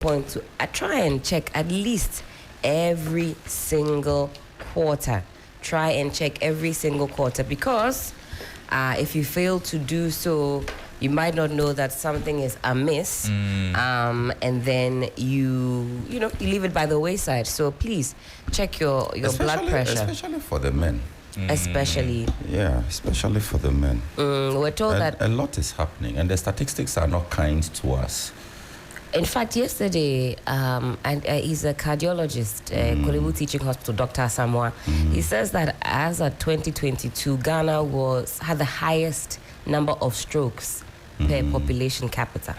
point to try and check at least every single quarter. Try and check every single quarter, because if you fail to do so, you might not know that something is amiss, and then you leave it by the wayside. So please check your blood pressure, especially for the men. Especially for the men. We're told that a lot is happening, and the statistics are not kind to us. In fact, yesterday, and he's a cardiologist, Kolebu Teaching Hospital, Dr. Asamoah. He says that as of 2022, Ghana had the highest number of strokes per population capita.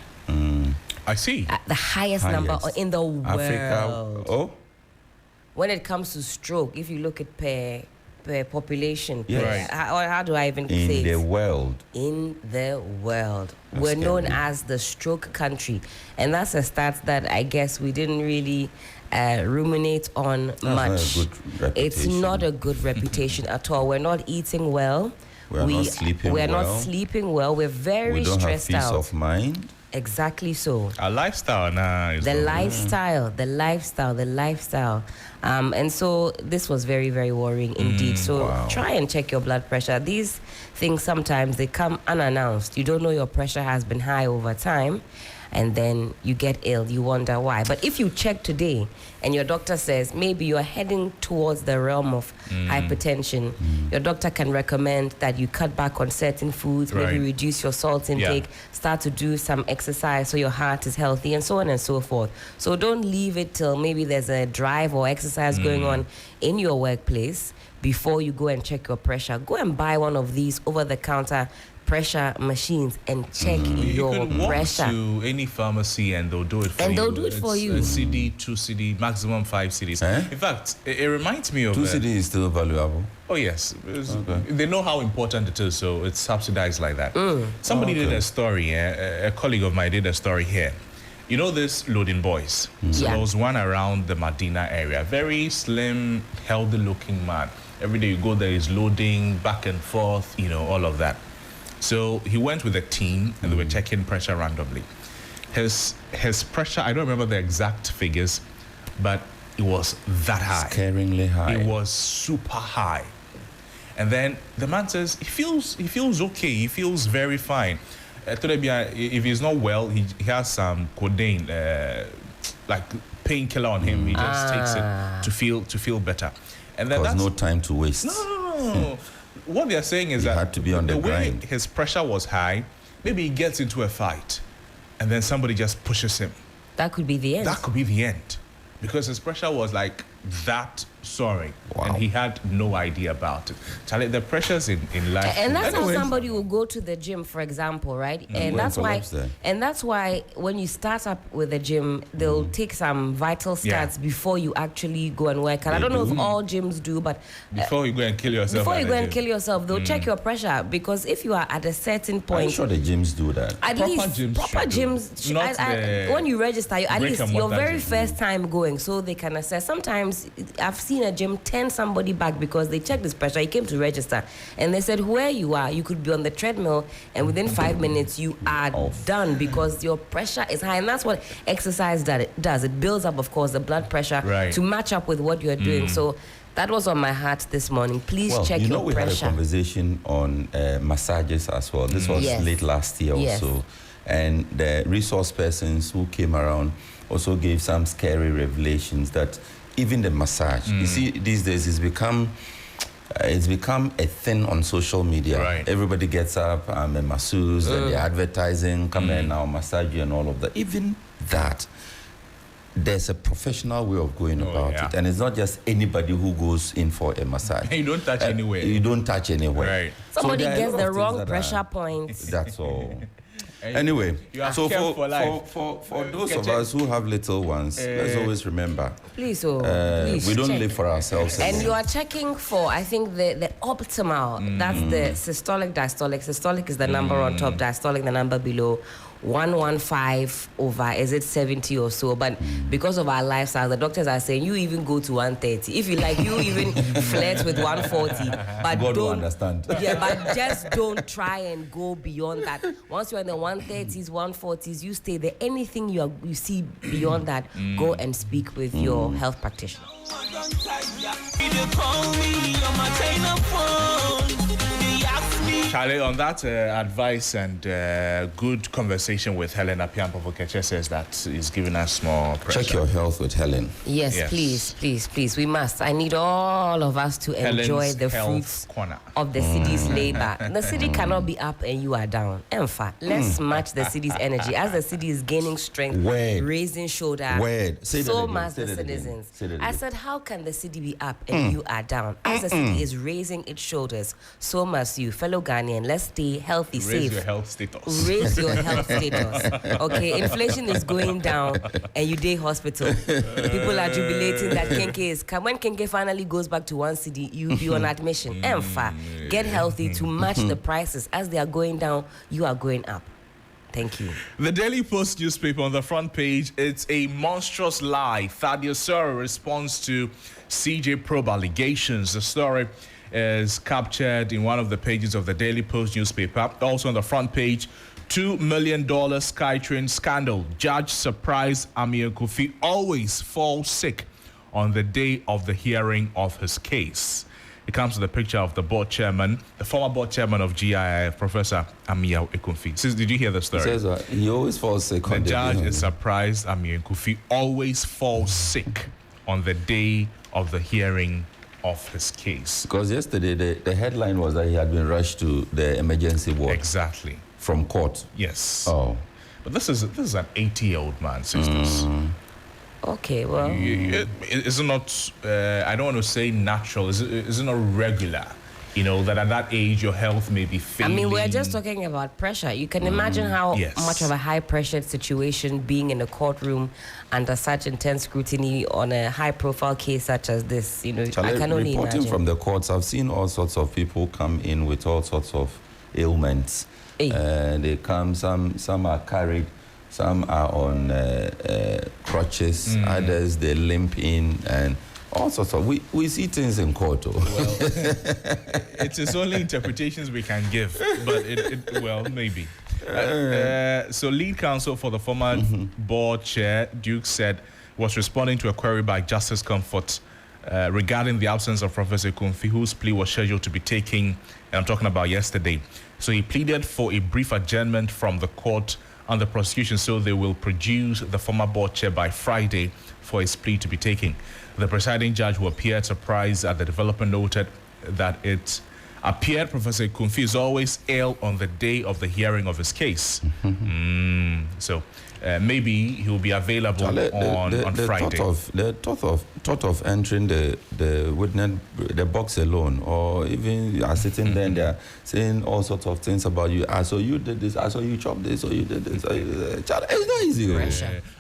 I see. The highest number in the world. Africa. When it comes to stroke, if you look at per population, yes. How do I even say it? In the world. We're known as the stroke country. And that's a stat that I guess we didn't really ruminate on much. It's not a good reputation at all. We're not eating well. We're not sleeping well. We're very stressed out. We don't have peace of mind. Exactly so. Our lifestyle now. The lifestyle. And so this was very, very worrying indeed. So try and check your blood pressure. These things sometimes they come unannounced. You don't know your pressure has been high over time, and then you get ill. You wonder why. But if you check today and your doctor says maybe you're heading towards the realm of hypertension, your doctor can recommend that you cut back on certain foods, maybe reduce your salt intake, start to do some exercise so your heart is healthy, and so on and so forth. So don't leave it till maybe there's a drive or exercise going on in your workplace before you go and check your pressure. Go and buy one of these over-the-counter pressure machines and check your pressure. You can walk to any pharmacy and they'll do it for you. And they'll do it for you. A CD, 2 CD, maximum 5 CDs. In fact, it reminds me of 2 CD is still valuable. Oh yes, they know how important it is, so it's subsidized like that. Somebody did a story. A colleague of mine did a story here. You know this loading boys. So there was one around the Medina area, very slim, healthy-looking man. Every day you go there, he's loading back and forth, all of that. So he went with a team, and they were checking pressure randomly. His pressure, I don't remember the exact figures, but it was that high. Scaringly high. It was super high. And then the man says he feels okay. He feels very fine. If he's not well, he has some codeine, like painkiller on him. He just takes it to feel better. And then there's no time to waste. No. What they are saying is that had to be on the way grind. His pressure was high, maybe he gets into a fight, and then somebody just pushes him. That could be the end. That could be the end, because his pressure was like that soaring, and he had no idea about it. Charlie, the pressures in life. And that's how somebody will go to the gym, for example, right? And that's why when you start up with the gym, they'll take some vital stats before you actually go and work. And I don't know if all gyms do, but before you go and kill yourself, they'll check your pressure, because if you are at a certain point, I'm sure the gyms do that. At least proper gyms. When you register, at least your very first time going, so they can assess. Sometimes I've seen a gym turn somebody back because they checked his pressure. He came to register, and they said where you are, you could be on the treadmill, and within 5 minutes you are done because your pressure is high. And that's what exercise does. It builds up, of course, the blood pressure to match up with what you're doing. So that was on my heart this morning. Please check your we pressure. Had a conversation on massages as well. This was late last year also. And the resource persons who came around also gave some scary revelations that even the massage, you see, these days it's become a thing on social media. Everybody gets up, I'm a masseuse, and they're advertising, come here now, massage you and all of that. Even that, there's a professional way of going about it. And it's not just anybody who goes in for a massage. You don't touch anywhere. You don't touch anywhere. Somebody gets the wrong pressure points. That's all. Anyway, so for those of us who have little ones, let's always remember, please we don't live for ourselves and anymore. You are checking for, I think, the optimal. That's the systolic, diastolic. Systolic is the number on top, diastolic the number below. 115 over, is it 70 or so? But because of our lifestyle, the doctors are saying you even go to 130. If you like, you even flirt with 140. But God don't understand. Yeah, but just don't try and go beyond that. Once you're in the 130s, 140s, you stay there. Anything you see beyond that, go and speak with your health practitioner. Charlie, on that advice and good conversation with Helen Appiah-Ampofo says that is giving us more pressure. Check your health with Helen. Yes, please. We must. I need all of us to enjoy the fruits of the city's labor. The city cannot be up and you are down. In fact, let's match the city's energy. As the city is gaining strength, raising shoulder, so must the citizens. I said, how can the city be up and you are down? As the city is raising its shoulders, so must you. Fellow Ghanaian, let's stay healthy, safe. Raise your health status. Raise your health status. Okay, inflation is going down and you day hospital. People are jubilating that Kenke is come. When Kenke finally goes back to one city, you'll be on admission. Get healthy to match the prices. As they are going down, you are going up. Thank you. The Daily Post newspaper on the front page, it's a monstrous lie. Thaddeus Soro responds to CJ probe allegations. The story is captured in one of the pages of the Daily Post newspaper. Also on the front page, $2 million SkyTrain scandal. Judge surprised Amir-Kofi always falls sick on the day of the hearing of his case. It comes with a picture of the board chairman, the former board chairman of GIIF, Professor Amir-Kofi. Did you hear the story? He says he always falls sick. The judge is surprised Amir-Kofi always falls sick on the day of the hearing of his case. Because yesterday the headline was that he had been rushed to the emergency ward. Exactly. From court. Yes. Oh. But this is an 80-year-old man, sisters. Okay, well, is it not? I don't want to say natural. Is it not regular? You know, that at that age your health may be failing. I mean, we're just talking about pressure. You can imagine how much of a high-pressured situation being in a courtroom under such intense scrutiny on a high-profile case such as this. You know, I can only imagine. Reporting from the courts, I've seen all sorts of people come in with all sorts of ailments. They come, some are carried, some are on crutches, others they limp in, and all sorts of. We see things in court. Well, it is only interpretations we can give, but well, maybe. So lead counsel for the former board chair, Duke said, was responding to a query by Justice Comfort regarding the absence of Professor Kofi, whose plea was scheduled to be taken, and I'm talking about yesterday. So he pleaded for a brief adjournment from the court and the prosecution, so they will produce the former board chair by Friday for his plea to be taken. The presiding judge, who appeared surprised at the development, noted that it appeared Professor Kofi is always ill on the day of the hearing of his case. So maybe he will be available on Friday. The thought of entering the witness, the box alone, or even you are sitting there and they are saying all sorts of things about you. I saw you did this, I saw you chopped this, or you did this. It's not easy.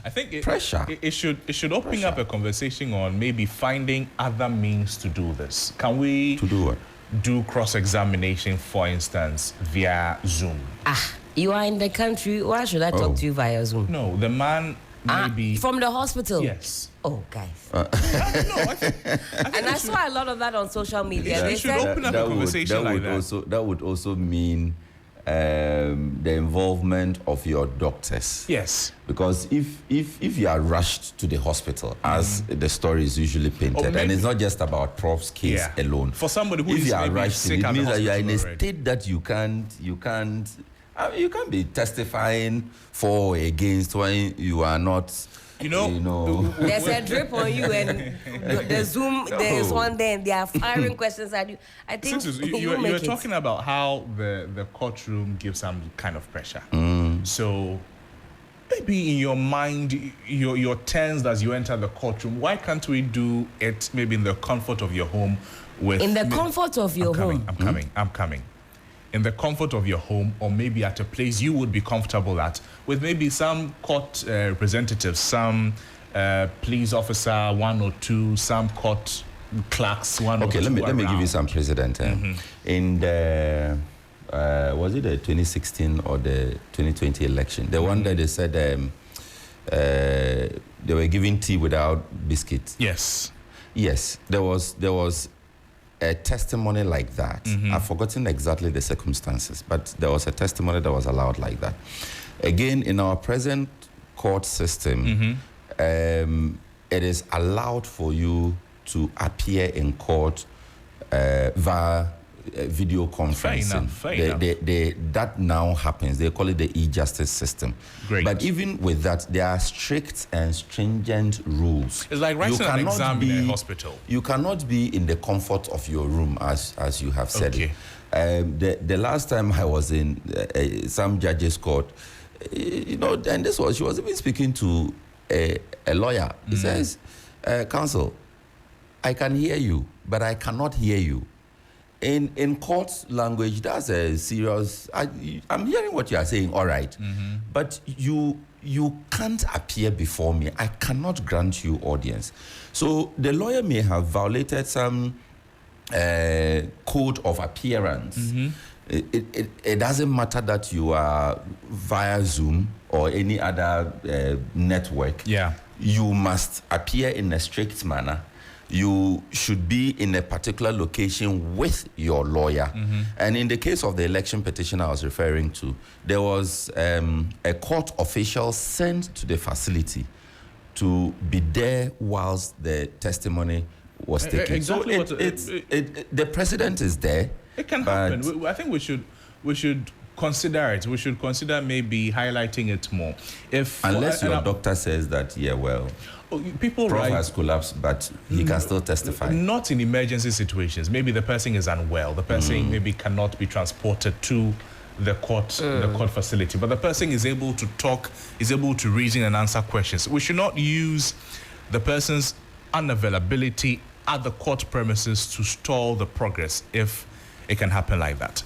I think it should open up a conversation on maybe finding other means to do this. Can we do what? Do cross-examination, for instance, via Zoom? You are in the country. Why should I talk to you via Zoom? No, the man maybe from the hospital. Yes. Oh, guys. I think and I saw a lot of that on social media. They should open up a conversation like that. That would also mean the involvement of your doctors. Yes. Because if you are rushed to the hospital, as the story is usually painted, and it's not just about Prof's case alone. For somebody who if is you are rushed, sick, it means that you are in a already. state that you can't be testifying for or against when you are not. You know. There's a drip on you, and the Zoom. There's one there, and they are firing questions at you. I think you're talking about how the courtroom gives some kind of pressure. So maybe in your mind, you're tensed as you enter the courtroom. Why can't we do it maybe in the comfort of your home? In the comfort of your home. I'm coming. In the comfort of your home, or maybe at a place you would be comfortable at, with maybe some court representatives, some police officer, one or two, some court clerks, one or two. Okay, let me give you some precedent. In the was it the 2016 or the 2020 election? The one that they said they were giving tea without biscuits. Yes. Yes, there was a testimony like that. I've forgotten exactly the circumstances, but there was a testimony that was allowed like that. Again, in our present court system, it is allowed for you to appear in court via video conferencing. Fair enough. That now happens. They call it the e-justice system. Great. But even with that, there are strict and stringent rules. It's like writing an exam in a hospital. You cannot be in the comfort of your room, as you have said. Okay. The last time I was in some judge's court, and she was even speaking to a lawyer. He says, counsel, I can hear you, but I cannot hear you. In court language, that's a serious. I'm hearing what you are saying, all right, but you can't appear before me. I cannot grant you audience. So the lawyer may have violated some code of appearance. It doesn't matter that you are via Zoom or any other network. Yeah, you must appear in a strict manner. You should be in a particular location with your lawyer. And in the case of the election petition I was referring to, there was a court official sent to the facility to be there whilst the testimony was taken. Exactly. So the president is there. It can happen. I think we should consider it. We should consider maybe highlighting it more. Unless your doctor says that, people Prof has collapsed, but he can still testify. Not in emergency situations. Maybe the person is unwell. The person maybe cannot be transported to the court facility, but the person is able to talk, is able to reason and answer questions. We should not use the person's unavailability at the court premises to stall the progress if it can happen like that.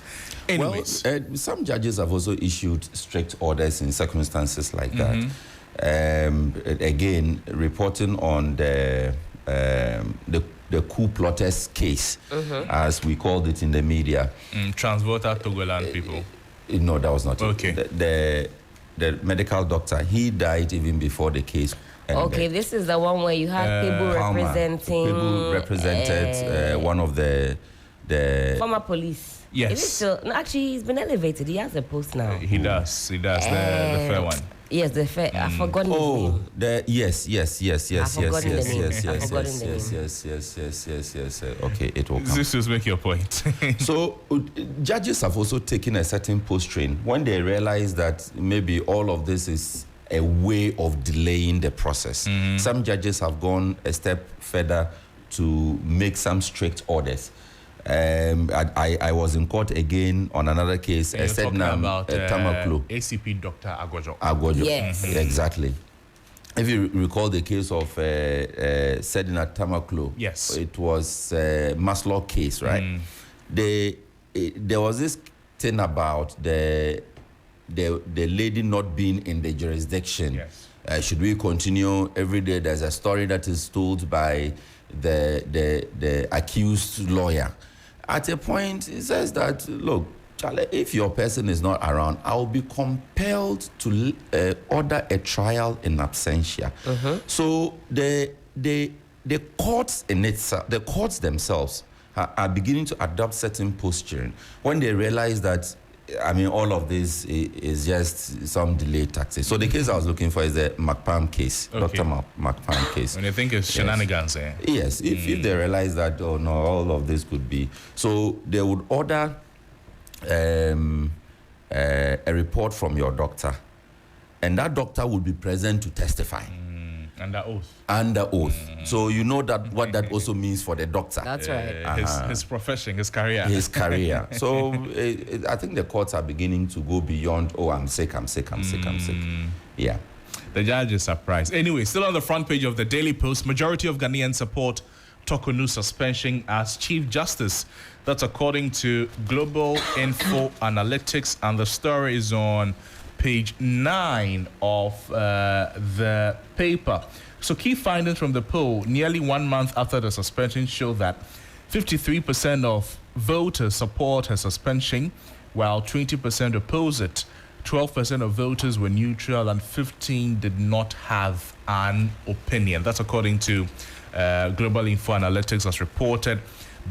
Anyways. Well, some judges have also issued strict orders in circumstances like that. Again, reporting on the coup plotters case, as we called it in the media. Transvoter Togoland people. No, that was not okay. it. The medical doctor, he died even before the case ended. Okay, this is the one where you had people representing. People represented one of the former police. Yes. Is it still? No, actually, he's been elevated. He has a post now. He does. The fair one. Yes, the fair. I've forgotten his name. Yes. Okay, it will come. This just make your point. So, judges have also taken a certain post-train when they realize that maybe all of this is a way of delaying the process. Some judges have gone a step further to make some strict orders. I was in court again on another case. About Tamaklo. ACP Dr. Agwojo. Yes. Exactly. If you recall the case of Sedina Tamaklo, yes, it was a Maslow case, right? There was this thing about the lady not being in the jurisdiction. Yes. Should we continue? Every day there's a story that is told by the accused lawyer. At a point, he says that, look, Charlie, if your person is not around, I'll be compelled to order a trial in absentia. So the courts in itself, the courts themselves are beginning to adopt certain posturing when they realize that, I mean, all of this is just some delayed taxes. So the case I was looking for is the McPalm case, Dr. McPalm case. When you think it's shenanigans, Yes, if they realize that, oh no, all of this could be. So they would order a report from your doctor, and that doctor would be present to testify. Under oath. Under oath. So you know that what that also means for the doctor. That's right. His profession, his career. His career. So I think the courts are beginning to go beyond, oh, I'm sick. Yeah. The judge is surprised. Anyway, still on the front page of the Daily Post, majority of Ghanaians support Tokonu's suspension as Chief Justice. That's according to Global Info Analytics, and the story is on page 9 of the paper. So key findings from the poll nearly 1 month after the suspension show that 53% of voters support her suspension, while 20% oppose it. 12% of voters were neutral and 15 did not have an opinion. That's according to Global Info Analytics as reported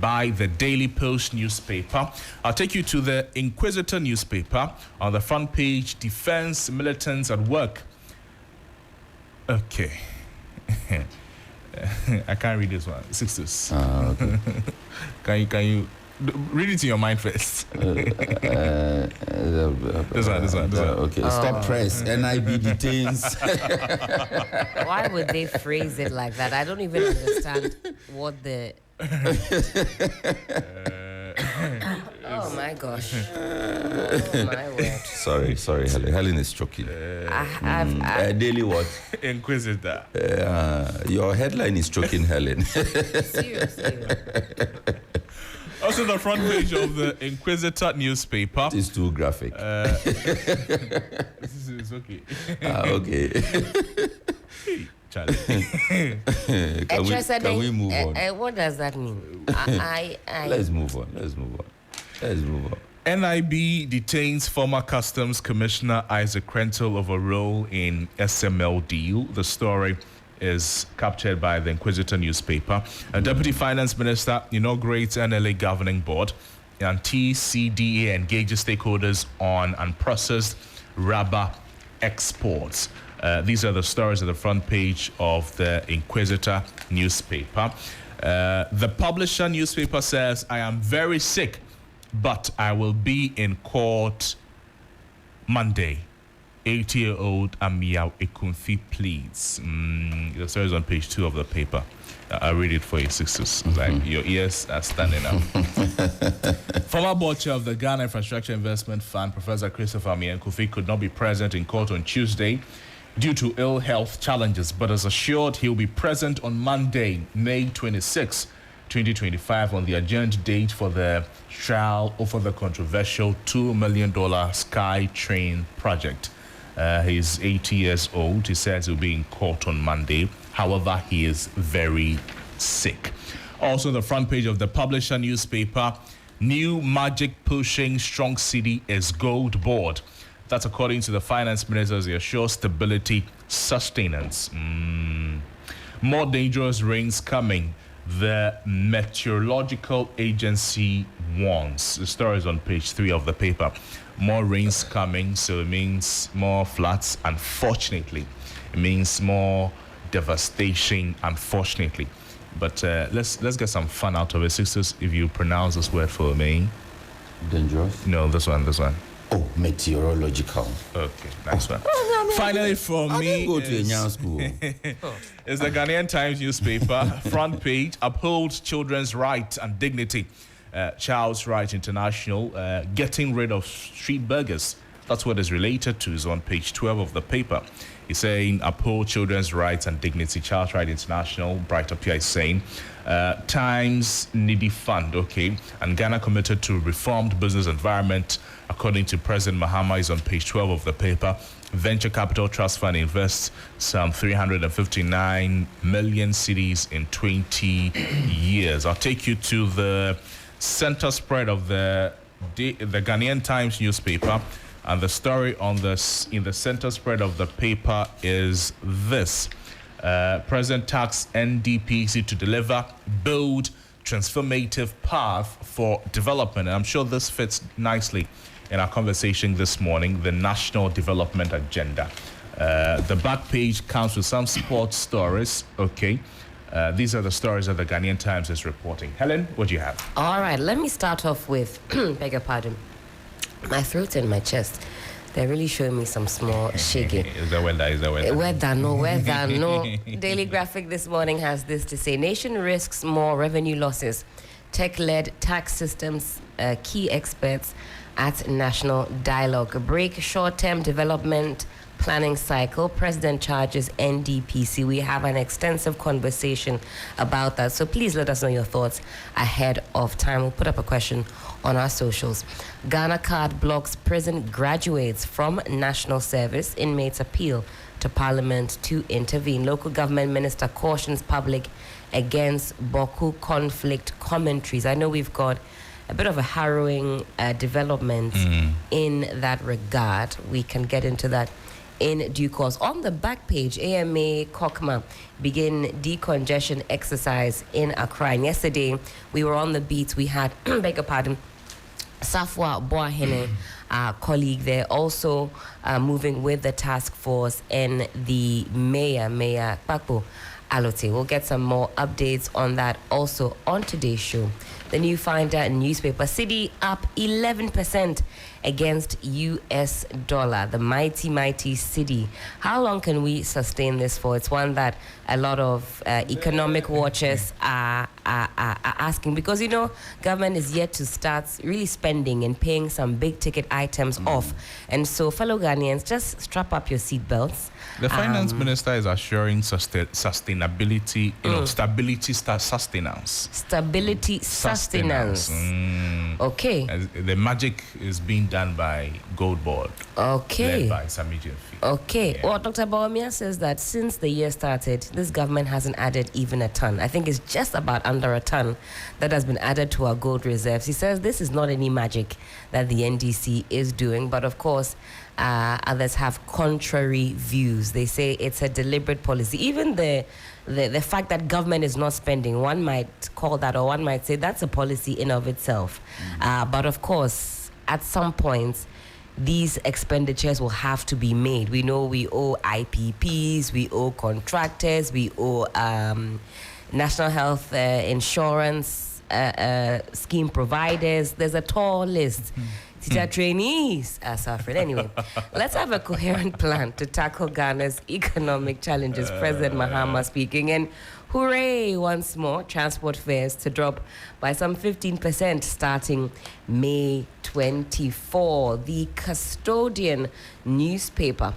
by the Daily Post newspaper. I'll take you to the Inquisitor newspaper. On the front page, defense militants at work. Okay. I can't read this one. Sixtus. Okay. Can you read it in your mind first? This one. Okay, stop press. NIB detains. Why would they phrase it like that? I don't even understand what the... oh my gosh. Oh my word. Sorry, Helen. Helen is choking. Daily what? Inquisitor. Your headline is choking, Helen. Seriously. Also, the front page of the Inquisitor newspaper. It's too graphic. This is okay. Okay. Charlie. Can we move on? What does that mean? Let's move on. NIB detains former Customs Commissioner Isaac Krentel over role in SML deal. The story is captured by the Inquisitor newspaper. A Deputy Finance Minister inaugurates NLA Governing Board, and TCDA engages stakeholders on unprocessed rubber exports. These are the stories at the front page of the Inquisitor newspaper. The Publisher newspaper says, I am very sick, but I will be in court Monday. 80-year-old Appiah-Ampofo pleads. The story is on page 2 of the paper. I'll read it for you, Sixtus. Like your ears are standing up. Former board chair of the Ghana Infrastructure Investment Fund, Professor Christopher Appiah-Ampofo, could not be present in court on Tuesday due to ill health challenges, but is assured he'll be present on Monday, May 26, 2025, on the adjourned date for the trial over the controversial $2 million SkyTrain project. He's 80 years old. He says he'll be in court on Monday. However, he is very sick. Also, the front page of the Publisher newspaper, new magic pushing strong city is gold board. That's according to the finance minister as they assure stability sustenance. More dangerous rains coming. The Meteorological Agency warns. The story is on page 3 of the paper. More rains coming, so it means more floods, unfortunately. It means more devastation, unfortunately. But let's get some fun out of it. Sisters, if you pronounce this word for me. Dangerous? No, this one. Oh, meteorological. Okay, nice one. Finally, for me, I didn't go to a Nyan school. It's the Ghanaian Times newspaper. Front page, upholds children's rights and dignity. Child's Rights International, getting rid of street burgers. That's what is related to, is on page 12 of the paper. He's saying, uphold children's rights and dignity. Child's Rights International, Bright up here is saying, Times Needy Fund, okay, and Ghana committed to reformed business environment, according to President Mahama, is on page 12 of the paper. Venture Capital Trust Fund invests some 359 million cedis in 20 years. I'll take you to the center spread of the Ghanaian Times newspaper, and the story on this in the center spread of the paper is this: President tasked NDPC to deliver bold, transformative path for development. And I'm sure this fits nicely in our conversation this morning, the National Development Agenda. The back page comes with some sports stories. Okay. These are the stories that the Ghanaian Times is reporting. Helen, what do you have? All right, let me start off with, beg your pardon, my throat and my chest. They're really showing me some small shaking. Is that weather? Weather, no. Daily Graphic this morning has this to say: nation risks more revenue losses. Tech-led tax systems, key experts at national dialogue. Break short-term development planning cycle. President charges NDPC. We have an extensive conversation about that, so please let us know your thoughts ahead of time. We'll put up a question on our socials. Ghana card blocks prison graduates from national service. Inmates appeal to Parliament to intervene. Local government minister cautions public against Boko conflict commentaries. I know we've got a bit of a harrowing development in that regard. We can get into that in due course. On the back page, AMA Kokma begin decongestion exercise in Accra. And yesterday, we were on the beat. We had, beg your pardon, Safwa Boahene, colleague there, also moving with the task force, and the Mayor Kpakpo Alote. We'll get some more updates on that also on today's show. The New Finder newspaper, Cedi up 11% against US dollar. The mighty Cedi. How long can we sustain this for? It's one that a lot of economic watchers are asking, because, you know, government is yet to start really spending and paying some big ticket items off. And so, fellow Ghanaians, just strap up your seatbelts. The finance minister is assuring sustainability, stability, sustenance. Stability, sustenance. Okay. The magic is being done by Gold Board. Okay. Led by Sami Gyamfi. Okay. Yeah. Well, Dr. Bawumia says that since the year started, this government hasn't added even a ton. I think it's just about under a ton that has been added to our gold reserves. He says this is not any magic that the NDC is doing, but of course, others have contrary views. They say it's a deliberate policy. Even the fact that government is not spending, one might call that, or one might say that's a policy in of itself. But of course, at some point, these expenditures will have to be made. We know we owe IPPs, we owe contractors, we owe national health insurance scheme providers. There's a tall list. Teacher trainees are suffering. Anyway, let's have a coherent plan to tackle Ghana's economic challenges. President Mahama speaking. And hooray, once more, transport fares to drop by some 15% starting May 24. The Custodian newspaper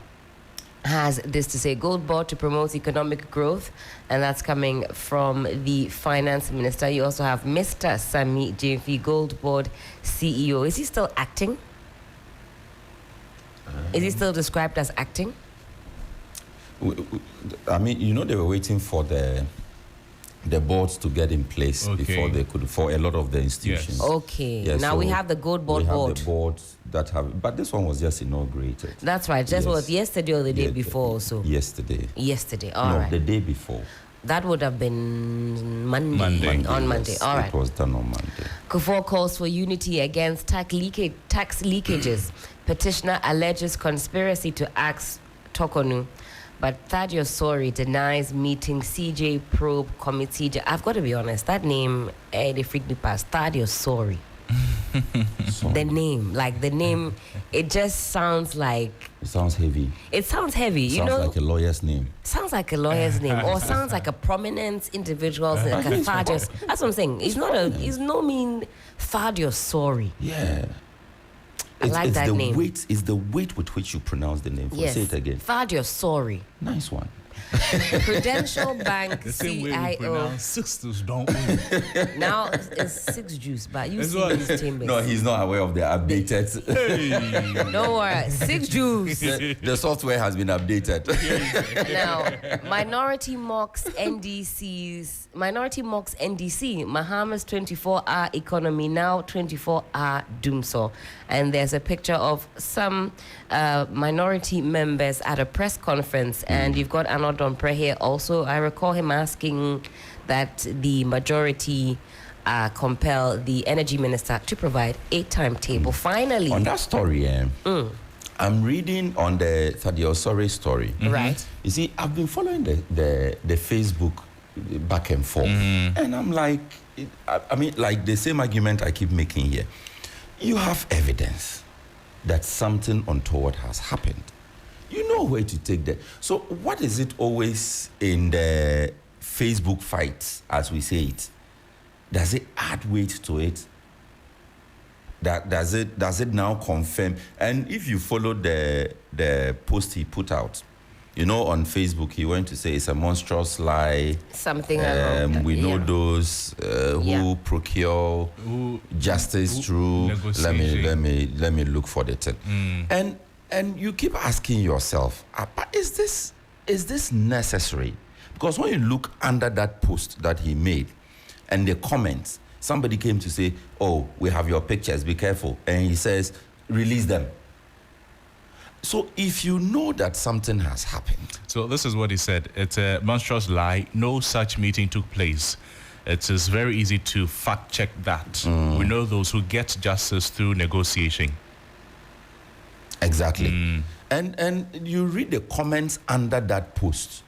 has this to say: Gold Board to promote economic growth, and that's coming from the finance minister. You also have Mr. Sami Gyamfi, Gold Board CEO. Is he still acting? Is he still described as acting? I mean, you know, they were waiting for the boards to get in place before they could, for a lot of the institutions. Yes. Okay. Yeah, now so we have the Gold Board board. The boards that have, but this one was just inaugurated. That's right. Just what, yesterday or the day before also? Yesterday. Yesterday. All right. The day before. That would have been Monday. On Monday. Yes, all right. It was done on Monday. Kufuor calls for unity against tax leakages. Petitioner alleges conspiracy to axe Tokonu. But Thaddeus Sori denies meeting CJ probe committee. I've got to be honest, that name, they freaked me past. Thaddeus Sori. The name, it just sounds like... It sounds heavy. It sounds heavy, sounds like a lawyer's name. Sounds like a lawyer's name, or sounds like a prominent individual, like a Thaddeus. That's what I'm saying. He's no mean Thaddeus Sori. Yeah. I like that name. It's the weight with which you pronounce the name. Yes. Say it again. Thaddeus Sori. Nice one. Prudential Bank the same CIO. Way we pronounce Sixtus, don't we? Now it's Six Juice, but you see these chambers. No, he's not aware of the updated. Hey. Don't worry, Six Juice. The software has been updated. Now, Minority mocks NDC. Mahama's 24-hour economy, now 24-hour doomsor. And there's a picture of some minority members at a press conference, and you've got Arnold Dompre here also. I recall him asking that the majority compel the energy minister to provide a timetable. Finally, on that story, I'm reading on the Thaddeus Sori story. Right. You see, I've been following the Facebook back and forth, and I'm like, I mean, like the same argument I keep making here. You have evidence that something untoward has happened. You know where to take that. So what is it always in the Facebook fights, as we say it? Does it add weight to it? Does it now confirm? And if you follow the post he put out, you know, on Facebook, he went to say it's a monstrous lie. Something along. We know those who procure justice through. Let me look for the thing. And you keep asking yourself, but is this necessary? Because when you look under that post that he made and the comments, somebody came to say, oh, we have your pictures, be careful. And he says, release them. So if you know that something has happened. So this is what he said. It's a monstrous lie. No such meeting took place. It is very easy to fact check that. We know those who get justice through negotiation. Exactly. And you read the comments under that post.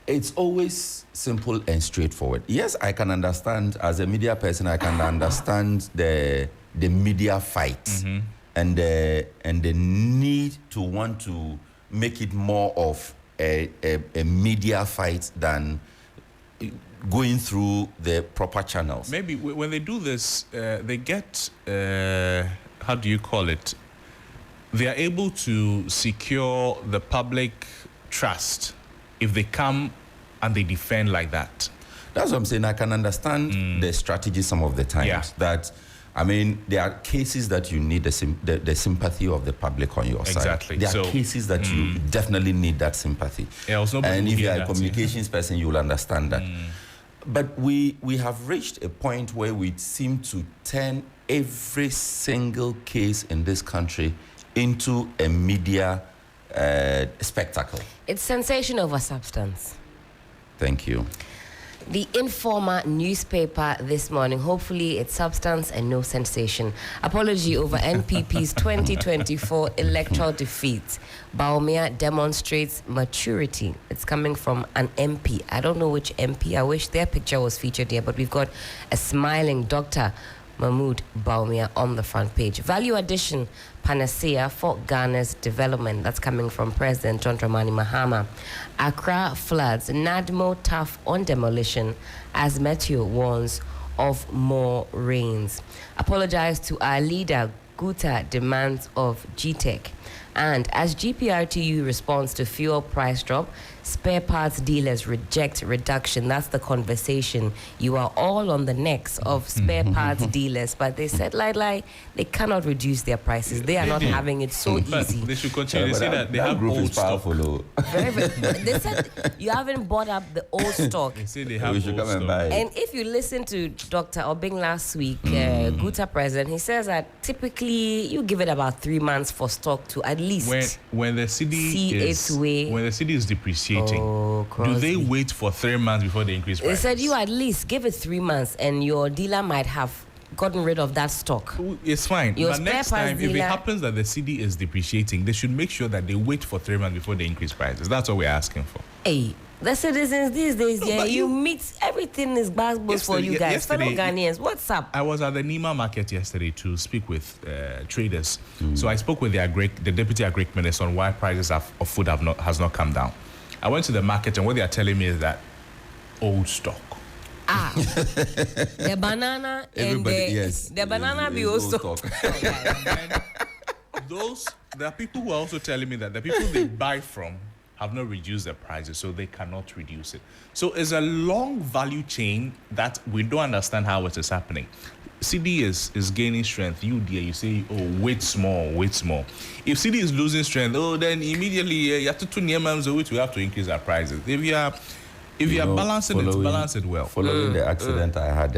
It's always simple and straightforward. Yes, I can understand, as a media person, I can understand the media fight and the need to want to make it more of a media fight than going through the proper channels. Maybe when they do this, they get, how do you call it? They are able to secure the public trust if they come and they defend like that. That's what I'm saying. I can understand the strategy some of the times. That, I mean, there are cases that you need the sympathy of the public on your side. Exactly. There are cases that you definitely need that sympathy. And if you're a communications person, you will understand that. But we have reached a point where we seem to turn every single case in this country into a media spectacle. It's sensation over substance. Thank you. The Informer newspaper this morning, hopefully it's substance and no sensation. Apology over NPP's 2024 electoral defeat. Bawumia demonstrates maturity. It's coming from an MP. I don't know which MP. I wish their picture was featured here, but we've got a smiling Dr. Mahmoud Bawumia on the front page. Value addition panacea for Ghana's development. That's coming from President John Dramani Mahama. Accra floods. NADMO tough on demolition as Meteo warns of more rains. Apologize to our leader. Guta demands of GTEC. And as GPRTU responds to fuel price drop, spare parts dealers reject reduction. That's the conversation. You are all on the necks of spare parts dealers, but they said, they cannot reduce their prices. They are not having it so easy. They should continue. They say that they have old stock. They said you haven't bought up the old stock. They say they have old stock. And if you listen to Dr. Obing last week, Guta president, he says that typically you give it about 3 months for stock to at least when the city is depreciating. Oh, do they wait for 3 months before they increase prices? They said you at least give it 3 months and your dealer might have gotten rid of that stock. It's fine. But next time, if it happens that the city is depreciating, they should make sure that they wait for 3 months before they increase prices. That's what we're asking for. Hey, the citizens these days, you meet, everything is basketballs for you guys. Fellow Ghanaians, what's up? I was at the Nima market yesterday to speak with traders. So I spoke with the deputy agri minister on why prices of food has not come down. I went to the market and what they are telling me is that old stock. The banana and the banana be also. There are people who are also telling me that the people they buy from have not reduced their prices, so they cannot reduce it. So it's a long value chain that we don't understand how it is happening. CD is gaining strength. You say, oh, wait small. If CD is losing strength, then immediately you have to we have to increase our prices. If you are balancing it, balance it well. Following the accident I had,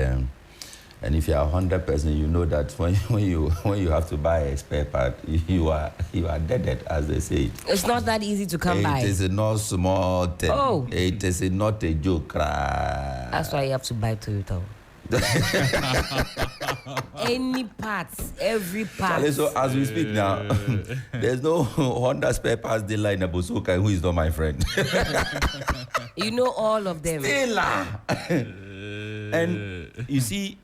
and if you are 100%, you know that when you have to buy a spare part, you are deaded, as they say. It's not that easy to come by. It is not small thing. Oh. It is not a joke. That's why you have to buy Toyota. Any parts, every part. So as we speak now, there's no Honda spare parts dealer in Abusuka who is not my friend. You know all of them. And you see,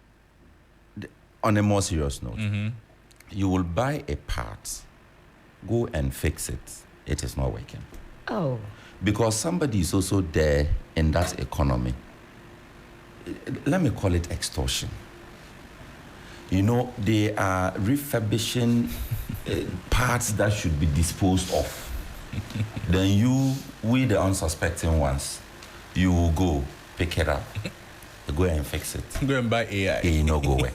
on a more serious note, you will buy a part, go and fix it. It is not working. Oh. Because somebody is also there in that economy. Let me call it extortion. You know, they are refurbishing parts that should be disposed of. Then we the unsuspecting ones, you will go pick it up, go and fix it. Go and buy AI. It no go work.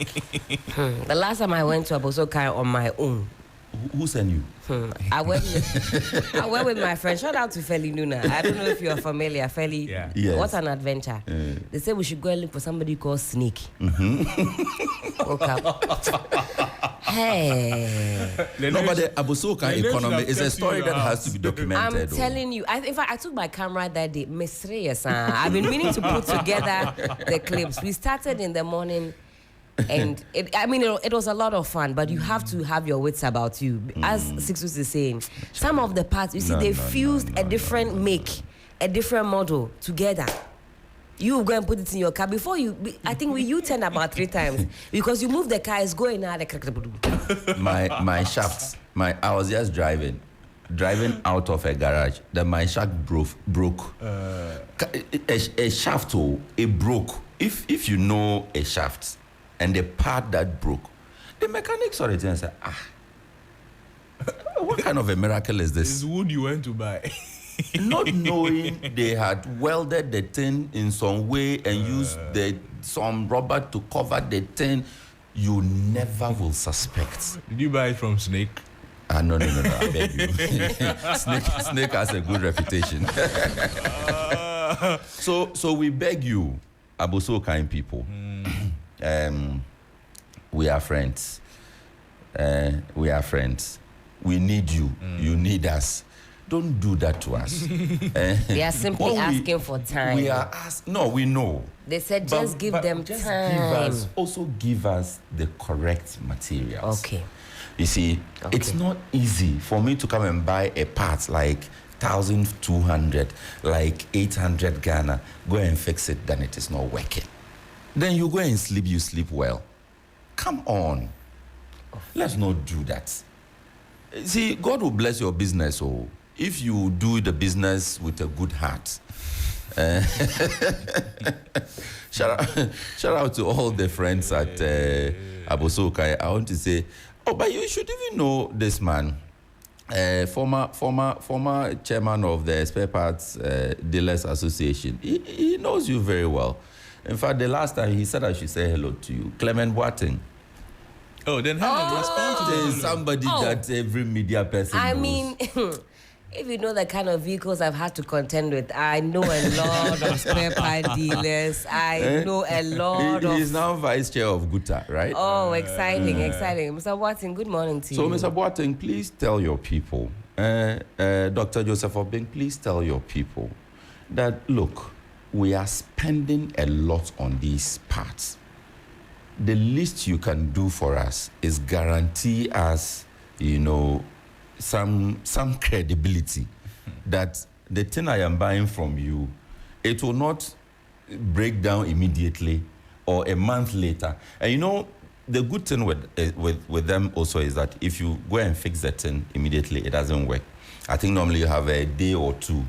The last time I went to Abosokai on my own, Who sent you? I went with my friend. Shout out to Feli Nuna. I don't know if you're familiar. Feli, Yes. What an adventure. They said we should go and look for somebody called Snake. Woke up. Hey. No, but the Abusoka economy is a story that has to be documented. I'm telling you. In fact, I took my camera that day. I've been meaning to put together the clips. We started in the morning. And it was a lot of fun, but you have to have your wits about you. As Sixtus is saying, some of the parts, you see, they fused a different make, a different model together. You go and put it in your car. Before I think we U-turn about 3 times because you move the car, it's going out. My shafts, I was just driving out of a garage. Then my shaft broke. A shaft, it broke. If you know a shaft, and the part that broke, the mechanic saw it and said, what kind of a miracle is this? It's wood you went to buy. Not knowing they had welded the tin in some way and used some rubber to cover the tin, you never will suspect. Did you buy it from Snake? No, I beg you. Snake has a good reputation. So we beg you, Abuso kind people. We are friends. We need you. You need us. Don't do that to us. They are simply asking for time. We know. They said just give them time. Also give us the correct materials. Okay. You see, it's not easy for me to come and buy a part like 1,200, like 800 Ghana, go and fix it, then it is not working. Then you go and sleep, you sleep well. Come on. Let's not do that. See, God will bless your business, if you do the business with a good heart. Shout out to all the friends at Abosokai. I want to say, but you should even know this man. Former chairman of the Spare Parts Dealers Association. He knows you very well. In fact, the last time he said I should say hello to you, Clement Boateng. Oh, then Helen respond to There is somebody that every media person knows. If you know the kind of vehicles I've had to contend with, I know a lot of spare part dealers. I know a lot of... He's now vice chair of Guta, right? Oh, exciting. Mr. Boateng, good morning to you. So, Mr. Boateng, please tell your people, Dr. Joseph Obeng, please tell your people that, look, we are spending a lot on these parts. The least you can do for us is guarantee us, some credibility that the thing I am buying from you, it will not break down immediately or a month later. And the good thing with them also is that if you go and fix the thing immediately, it doesn't work. I think normally you have a day or two.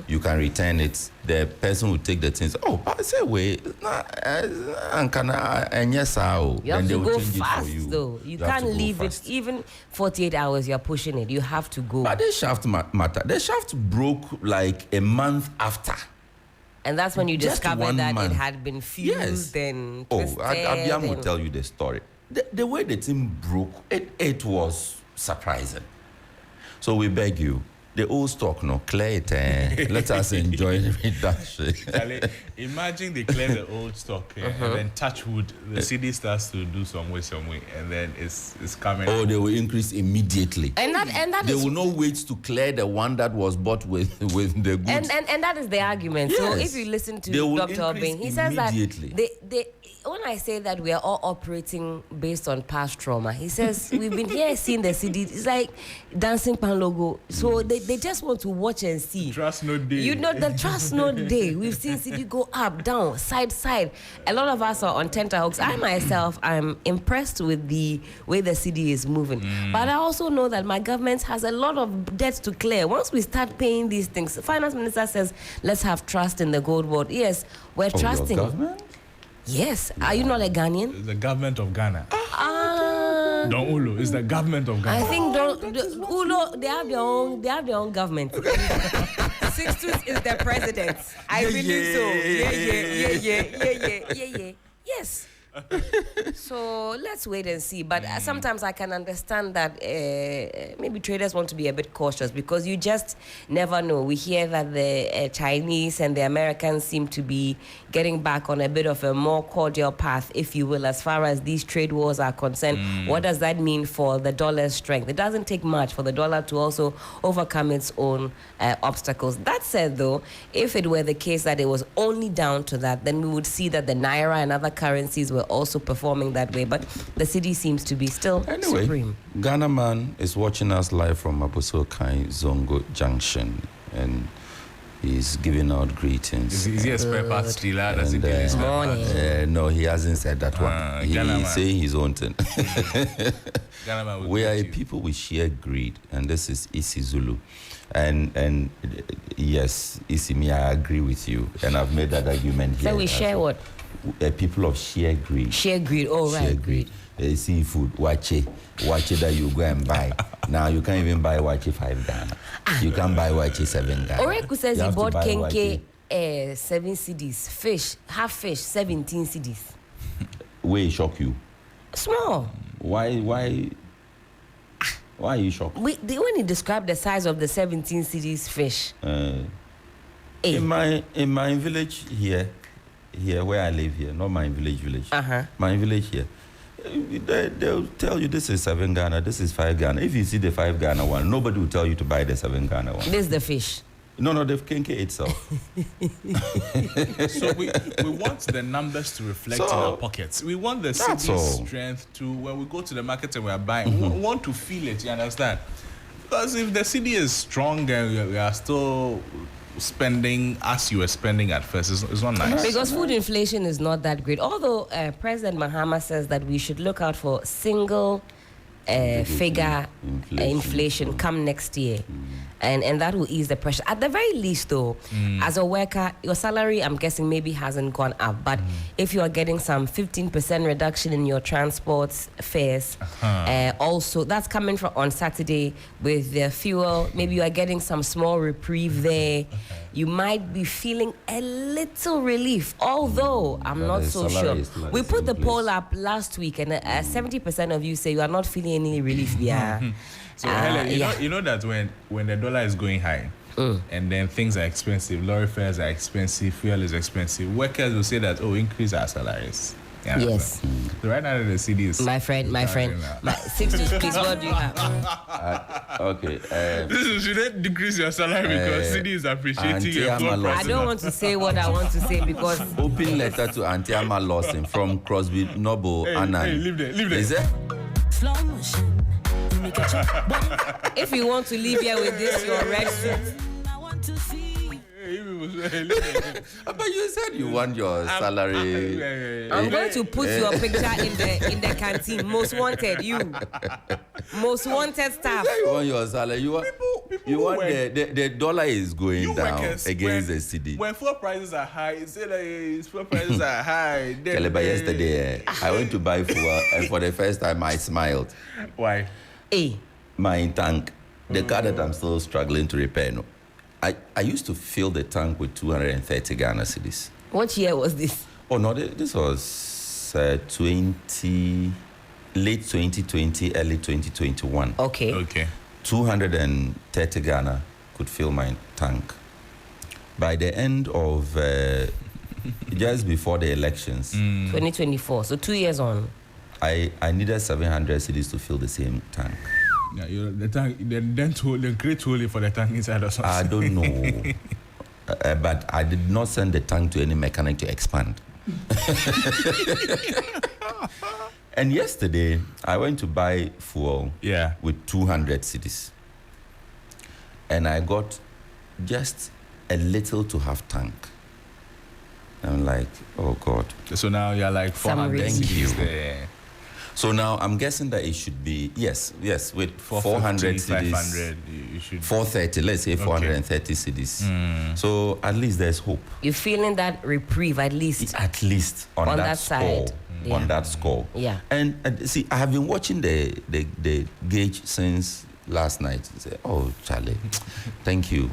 You can return it. The person will take the things. But say wait, and yes, you have to go fast though. You can't leave it even 48 hours. You're pushing it. You have to go. But the shaft matter. The shaft broke like a month after. And that's when you discovered that it had been fused and twisted. Abiam will tell you the story. The way the thing broke, it was surprising. So we beg you. The old stock, clear it. Let us enjoy the reduction. Imagine they clear the old stock and then touch wood, the CD starts to do some way, and then it's coming. They will increase immediately. And that they will not wait to clear the one that was bought with the goods. And that is the argument. Yes. So if you listen to Dr. Obeng, he says that when I say that we are all operating based on past trauma, he says we've been here seeing the CD. It's like dancing pan logo. So they just want to watch and see. Trust no day. The trust no day. We've seen CD go up, down, side. A lot of us are on tenterhooks. I myself, I'm impressed with the way the CD is moving. But I also know that my government has a lot of debts to clear. Once we start paying these things, the finance minister says, let's have trust in the gold world. Yes, we're trusting. Your government? Yes. Are you not a Ghanaian? The government of Ghana. Don Ullo is the government of Ghana. I think Ullo, they have their own government. Sixtus is the president. I believe so. Yeah. Yes. So let's wait and see. But sometimes I can understand that maybe traders want to be a bit cautious because you just never know. We hear that the Chinese and the Americans seem to be getting back on a bit of a more cordial path, if you will, as far as these trade wars are concerned. What does that mean for the dollar's strength? It doesn't take much for the dollar to also overcome its own obstacles. That said, though, if it were the case that it was only down to that, then we would see that the Naira and other currencies were also performing that way. But the city seems to be still supreme. Ghana Man is watching us live from Abosokai Zongo Junction, and he's giving out greetings. Is he a spare parts dealer? Does he deal morning? No, he hasn't said that one. He's saying his own thing. We are a people with sheer greed, and this is Isi Zulu. And yes, Isi, I agree with you, and I've made that argument here. So we share what? A people of sheer greed. Sheer greed, oh right. Sheer greed. Seafood, wache that you go and buy. Now you can't even buy wache 5 Ghana. You can buy wache 7 Ghana. Oreku says he bought kenke 7 CDs. Fish, half fish, 17 CDs. Will shock you? Small. Why are you shocked? When he described the size of the 17 CDs fish. In my village here where I live here, not my village. My village here. They'll tell you this is 7 Ghana, this is 5 Ghana. If you see the 5 Ghana one, nobody will tell you to buy the 7 Ghana one. This is the fish. No, the kenke itself. So we want the numbers to reflect in our pockets. We want the city's strength to, when we go to the market and we are buying, we want to feel it, you understand? Because if the city is strong and we are still spending as you were spending at first, it's not nice. Because food inflation is not that great. Although President Mahama says that we should look out for single figure inflation come next year. And that will ease the pressure. At the very least, though, as a worker, your salary, I'm guessing, maybe hasn't gone up. But if you are getting some 15% reduction in your transport fares, also, that's coming from on Saturday with the fuel. Maybe you are getting some small reprieve there. You might be feeling a little relief, although I'm not so sure. We put the poll up last week, and 70% of you say you are not feeling any relief. Yeah. So Helen, you know that when the dollar is going high, and then things are expensive, lorry fares are expensive, fuel is expensive, workers will say that, increase our salaries. Yeah, yes. So right now the CD is... My friend. Sixtus, please, what do you have? Okay. Should they decrease your salary because CD is appreciating your floor prices? I don't want to say what I want to say because... Open letter to Auntie Amma Lawson from Crosby Annan. Hey, leave there. Is it? If you want to leave here with this, your red suit. But you said you want your salary. I'm going to put your picture in the canteen. Most wanted, you. Most wanted staff. You want your salary. You want the dollar is going down against the CD. When fuel prices are high, you say that fuel prices are high. Yesterday, I went to buy fuel, and for the first time, I smiled. Why? My tank, the car that I'm still struggling to repair. No, I used to fill the tank with 230 Ghana cedis. What year was this? Oh no, this was late 2020, early 2021. Okay. 230 Ghana could fill my tank. By the end of just before the elections, 2024. So 2 years on. I needed 700 cedis to fill the same tank. Yeah, the tank, the great hole for the tank inside or something. I don't know. But I did not send the tank to any mechanic to expand. And yesterday, I went to buy fuel with 200 cedis. And I got just a little to half tank. I'm like, oh God. So now you're like 400 cedis there. So now I'm guessing that it should be, yes, with 400 cedis. 500, you should. 430, let's say 430 cedis. So at least there's hope. You're feeling that reprieve at least. At least on that score. Side. On that score. Yeah. And see, I have been watching the gauge since last night. Say, oh, Charlie, thank you.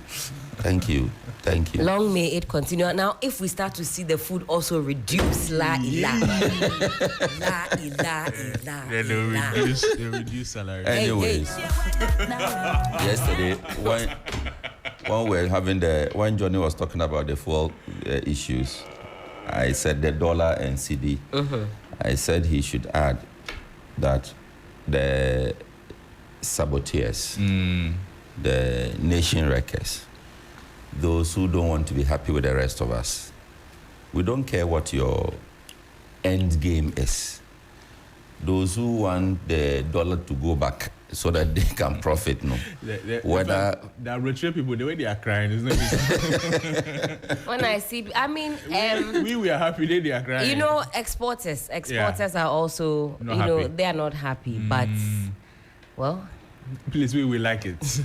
Thank you. Thank you. Long may it continue. Now, if we start to see the food also reduce, They'll reduce salary. Anyways, yesterday when Johnny was talking about the fuel issues, I said the dollar and CD. I said he should add that the saboteurs, the nation wreckers, those who don't want to be happy with the rest of us, we don't care what your end game is. Those who want the dollar to go back so that they can profit, whether the rich people, the way they are crying, isn't it? When I see, I mean, we are happy, they are crying. You know, exporters are also, they are not happy, but, well. Please, we will like it.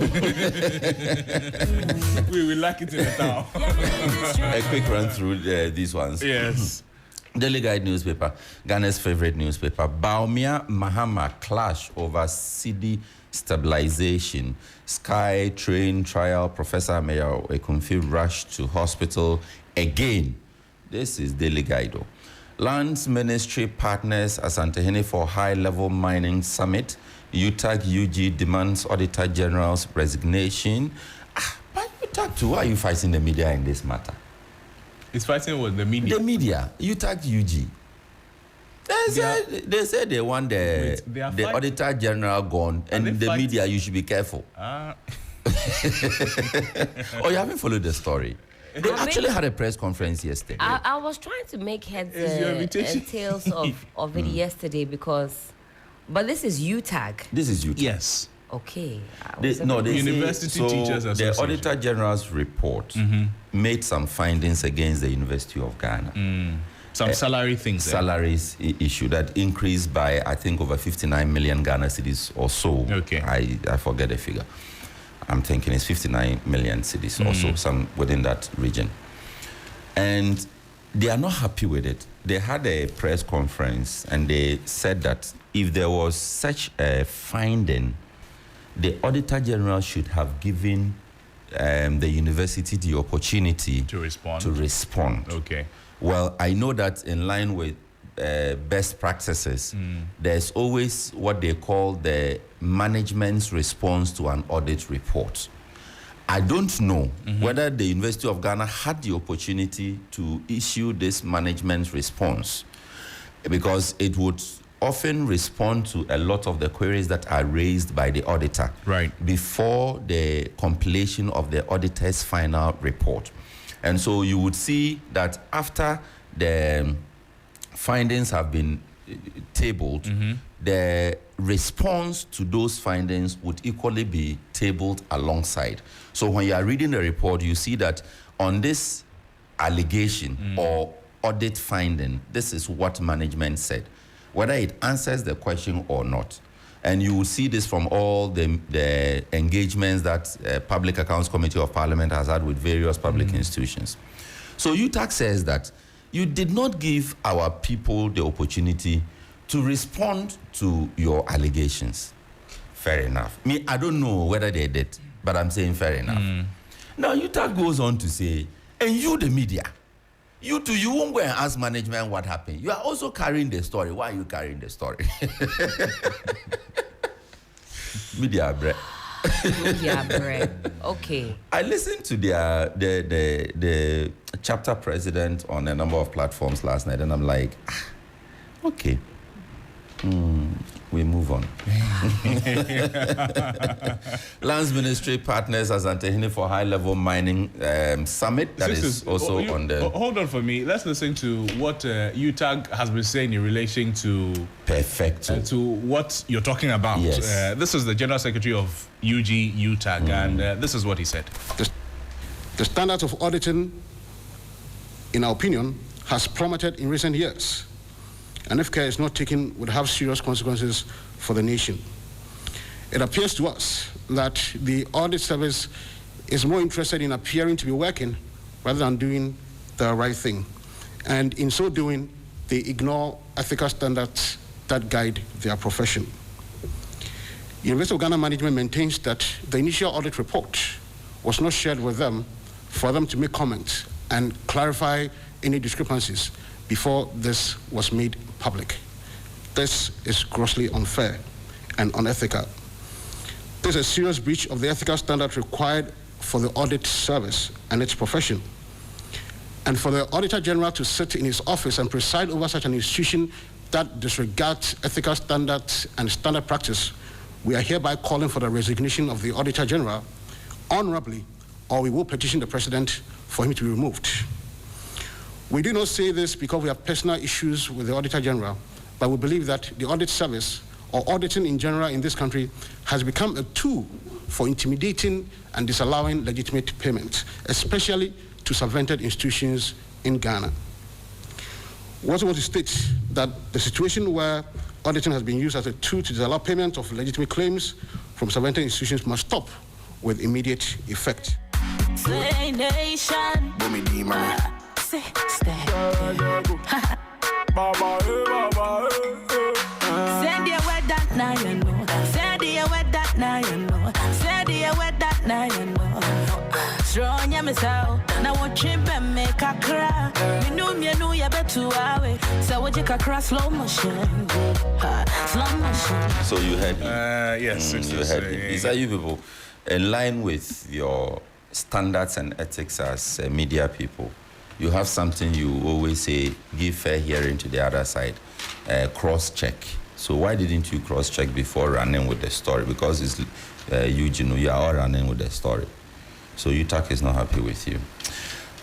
We will like it in the town. A quick run through these ones. Yes. Daily Guide newspaper, Ghana's favorite newspaper. Baumia Mahama clash over CD stabilization. Sky train trial. Professor Ameya Ekunfi rushed to hospital again. This is Daily Guide. Lands Ministry partners Asantehene for high-level mining summit. UTAG UG demands Auditor General's resignation. But UTAG too, why are you fighting the media in this matter? It's fighting with the media. The media, UTAG UG. They said they want the Auditor General gone, and the media, you should be careful. Oh, you haven't followed the story. They actually had a press conference yesterday. I was trying to make heads and tails of it yesterday because... But this is UTAG. This is UTAG. Yes. Okay. The University Teachers Association. The Auditor General's report made some findings against the University of Ghana. Some salary things. Salaries issue that increased by, I think, over 59 million Ghana cedis or so. Okay. I forget the figure. I'm thinking it's 59 million cedis or so, some within that region. And they are not happy with it. They had a press conference and they said that if there was such a finding, the Auditor General should have given the university the opportunity to respond. Okay. Well, I know that in line with best practices, there's always what they call the management's response to an audit report. I don't know whether the University of Ghana had the opportunity to issue this management response, because it would often respond to a lot of the queries that are raised by the auditor before the completion of the auditor's final report. And so you would see that after the findings have been tabled, the response to those findings would equally be tabled alongside. So when you are reading the report, you see that on this allegation or audit finding, this is what management said, whether it answers the question or not. And you will see this from all the engagements that Public Accounts Committee of Parliament has had with various public institutions. So UTAG says that you did not give our people the opportunity to respond to your allegations. Fair enough. I don't know whether they did, but I'm saying fair enough. Now, UTAG goes on to say, and you, the media, you too, you won't go and ask management what happened. You are also carrying the story. Why are you carrying the story? Media bread. Media bread. Okay. I listened to the chapter president on a number of platforms last night, and I'm like, okay. We move on. Lands Ministry partners Asantehene for high-level mining summit. That is also on the... Hold on for me. Let's listen to what UTAG has been saying in relation to... Perfecto. To what you're talking about. Yes. This is the General Secretary of UTAG, and this is what he said. The standards of auditing, in our opinion, has plummeted in recent years. And if care is not taken, would have serious consequences for the nation. It appears to us that the audit service is more interested in appearing to be working rather than doing the right thing. And in so doing, they ignore ethical standards that guide their profession. University of Ghana management maintains that the initial audit report was not shared with them for them to make comments and clarify any discrepancies before this was made public. This is grossly unfair and unethical. This is a serious breach of the ethical standard required for the audit service and its profession. And for the Auditor General to sit in his office and preside over such an institution that disregards ethical standards and standard practice, we are hereby calling for the resignation of the Auditor General honorably, or we will petition the President for him to be removed. We do not say this because we have personal issues with the Auditor General, but we believe that the audit service, or auditing in general in this country, has become a tool for intimidating and disallowing legitimate payments, especially to subvented institutions in Ghana. We also want to state that the situation where auditing has been used as a tool to disallow payment of legitimate claims from subvented institutions must stop with immediate effect. Say nation. Send you where that now you know. Send you where that now you know. Send you where that now you know. Strong ya misao. Na wachimbe make a cry. You know you better away. So what you can cross slow motion. Slow motion. So you heard him. Yes, you heard him. These are you people in line with your standards and ethics as media people. You have something you always say, give fair hearing to the other side, cross-check. So why didn't you cross-check before running with the story? Because it's you are all running with the story. So UTAC is not happy with you.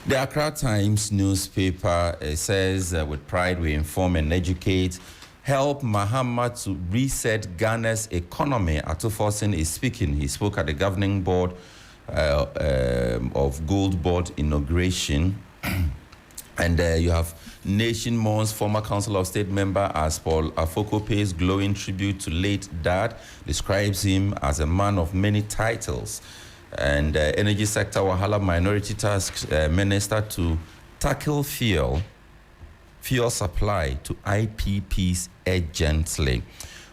The Accra Times newspaper says, with pride we inform and educate, help Mahama to reset Ghana's economy. Atuforsen is speaking. He spoke at the governing board of Gold Board inauguration. And you have Nation mourns former Council of State member as Paul Afoko pays glowing tribute to late dad, describes him as a man of many titles. And energy sector Wahala Minority Task Minister to tackle fuel supply to IPPs urgently.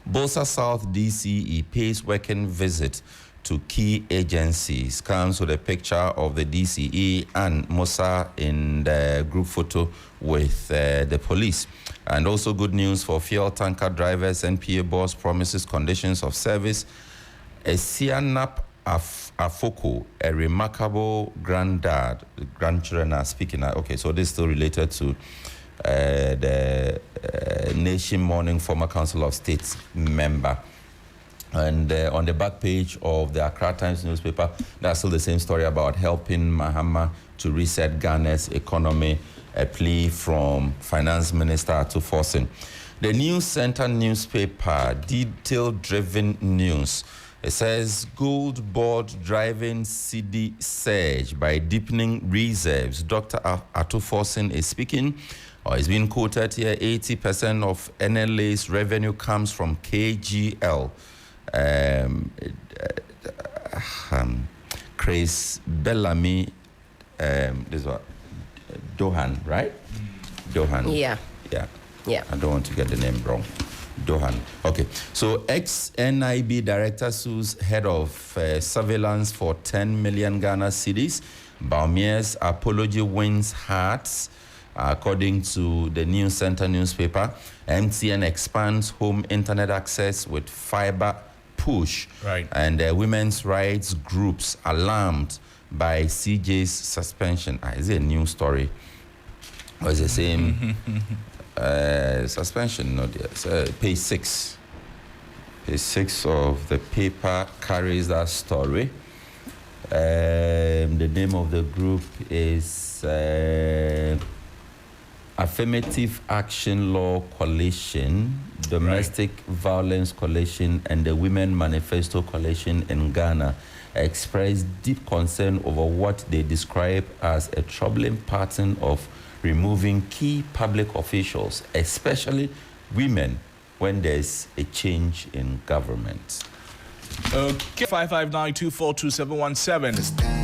Bosa South DCE pays working visit to key agencies. Comes with a picture of the DCE and Musa in the group photo with the police. And also good news for fuel tanker drivers. NPA boss promises conditions of service. Sianap Afoko, a remarkable grandchildren are speaking. Okay, so this is still related to the Nation mourning former Council of State member. And on the back page of the Accra Times newspaper, that's still the same story about helping Mahama to reset Ghana's economy, a plea from Finance Minister Atuforsen. The News Center newspaper, detail-driven news. It says, Gold Board driving CD surge by deepening reserves. Dr. Atuforsen is speaking, or is being quoted here, 80% of NLA's revenue comes from KGL. Chris Bellamy, this one, Dohan, right? Dohan. Yeah. I don't want to get the name wrong. Dohan. Okay. So ex-NIB director sues head of surveillance for 10 million Ghana cedis. Baumier's apology wins hearts. According to the News Center newspaper, MTN expands home internet access with fiber push. Right. And women's rights groups alarmed by CJ's suspension. Is it a new story? Or is it the same suspension? No, dear. Page 6. Page 6 of the paper carries that story. The name of the group is Affirmative Action Law Coalition, Domestic Violence Coalition, and the Women Manifesto Coalition in Ghana expressed deep concern over what they describe as a troubling pattern of removing key public officials, especially women, when there's a change in government. Okay, 559242717.